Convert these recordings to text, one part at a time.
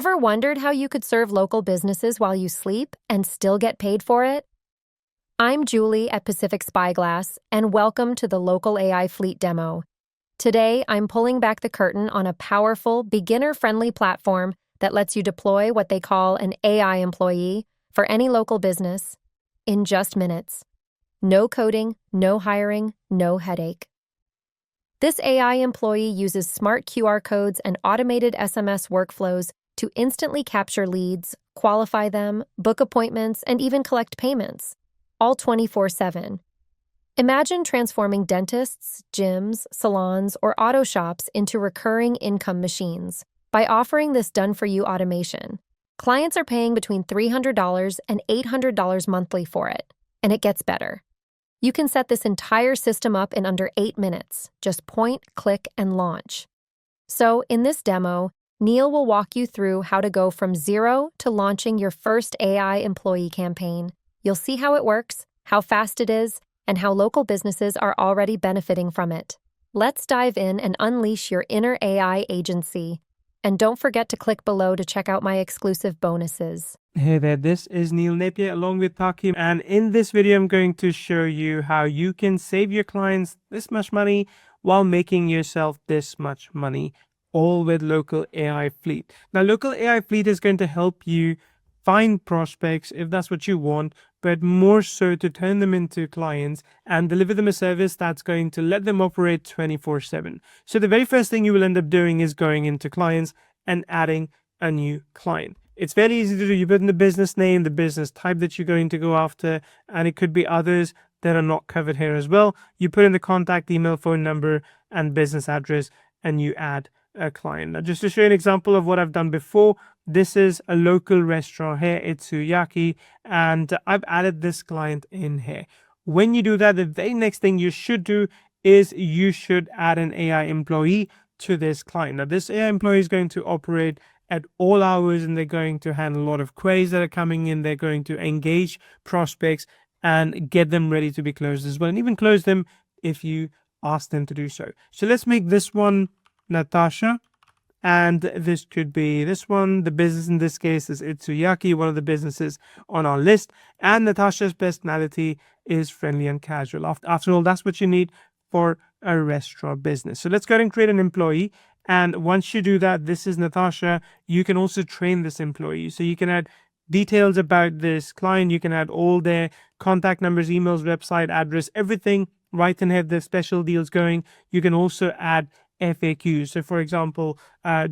Ever wondered how you could serve local businesses while you sleep and still get paid for it? I'm Julie at Pacific Spyglass, and welcome to the LocalAI Fleet Demo. Today, I'm pulling back the curtain on a powerful, beginner-friendly platform that lets you deploy what they call an AI employee for any local business in just minutes. No coding, no hiring, no headache. This AI employee uses smart QR codes and automated SMS workflows to instantly capture leads, qualify them, book appointments, and even collect payments, all 24/7. Imagine transforming dentists, gyms, salons, or auto shops into recurring income machines by offering this done-for-you automation. Clients are paying between $300 and $800 monthly for it, and it gets better. You can set this entire system up in under 8 minutes. Just point, click, and launch. So, in this demo, Neil will walk you through how to go from zero to launching your first AI employee campaign. You'll see how it works, how fast it is, and how local businesses are already benefiting from it. Let's dive in and unleash your inner AI agency. And don't forget to click below to check out my exclusive bonuses. Hey there, this is Neil Napier along with Taki, and in this video I'm going to show you how you can save your clients this much money while making yourself this much money, all with Local AI Fleet. Now, Local AI Fleet is going to help you find prospects if that's what you want, but more so to turn them into clients and deliver them a service that's going to let them operate 24/7. So the very first thing you will end up doing is going into clients and adding a new client. It's very easy to do. You put in the business name, the business type that you're going to go after, and it could be others that are not covered here as well. You put in the contact, email, phone number, and business address, and you add a client. Now, just to show you an example of what I've done before, this is a local restaurant here, Itsuyaki, and I've added this client in here. When you do that, the very next thing you should do is you should add an AI employee to this client. Now, this AI employee is going to operate at all hours, and they're going to handle a lot of queries that are coming in. They're going to engage prospects and get them ready to be closed as well, and even close them if you ask them to do so. So let's make this one Natasha, and this could be this one. The business in this case is Itsuyaki, one of the businesses on our list, and Natasha's personality is friendly and casual. After all, that's what you need for a restaurant business. So let's go ahead and create an employee. And once you do that, this is Natasha. You can also train this employee. So you can add details about this client. You can add all their contact numbers, emails, website, address, everything right in here. The special deals going. You can also add FAQs. So for example,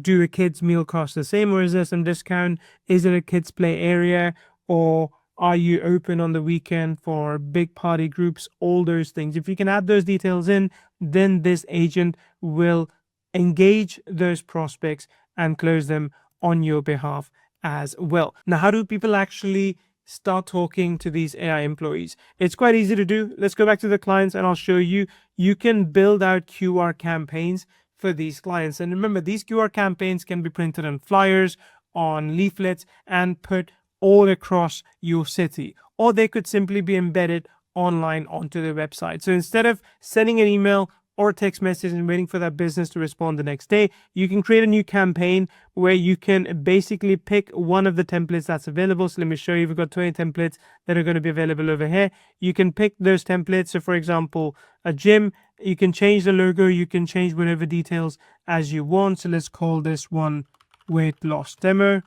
do a kids meal cost the same, or is there some discount? Is it a kids play area, or are you open on the weekend for big party groups? All those things. If you can add those details in, then this agent will engage those prospects and close them on your behalf as well. Now, how do people actually start talking to these AI employees? It's quite easy to do. Let's go back to the clients and I'll show you. You can build out QR campaigns for these clients. And remember, these QR campaigns can be printed on flyers, on leaflets, and put all across your city. Or they could simply be embedded online onto the website. So instead of sending an email or a text message and waiting for that business to respond the next day, you can create a new campaign where you can basically pick one of the templates that's available. So let me show you. We've got 20 templates that are going to be available over here. You can pick those templates. So for example, a gym, you can change the logo, you can change whatever details as you want. So let's call this one weight loss demo.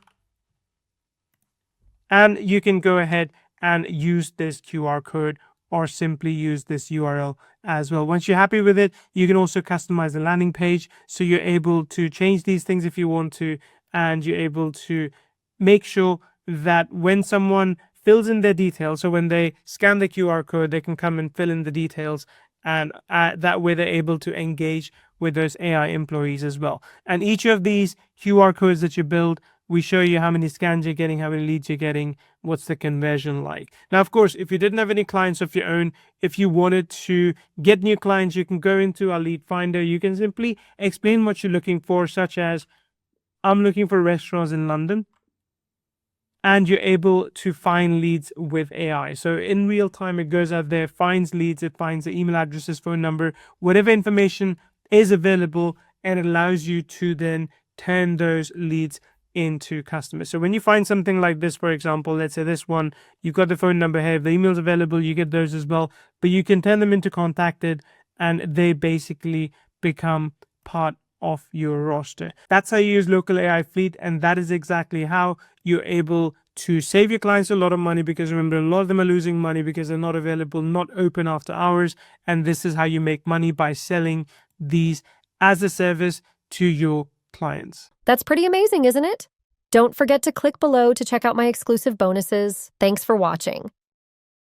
And you can go ahead and use this QR code or simply use this URL as well. Once you're happy with it, you can also customize the landing page. So you're able to change these things if you want to, and you're able to make sure that when someone fills in their details, so when they scan the QR code, they can come and fill in the details, and that way they're able to engage with those AI employees as well. And each of these QR codes that you build, we show you how many scans you're getting, how many leads you're getting, what's the conversion like. Now, of course, if you didn't have any clients of your own, if you wanted to get new clients, you can go into our lead finder. You can simply explain what you're looking for, such as, I'm looking for restaurants in London. And you're able to find leads with AI. So in real time, it goes out there, finds leads, it finds the email addresses, phone number, whatever information is available, and it allows you to then turn those leads into customers. So when you find something like this, for example, let's say this one, you've got the phone number here, the emails available, you get those as well, but you can turn them into contacted and they basically become part of your roster. That's how you use local AI Fleet, and that is exactly how you're able to save your clients a lot of money, because remember, a lot of them are losing money because they're not available, not open after hours, and this is how you make money, by selling these as a service to your clients. That's pretty amazing, isn't it? Don't forget to click below to check out my exclusive bonuses. Thanks for watching.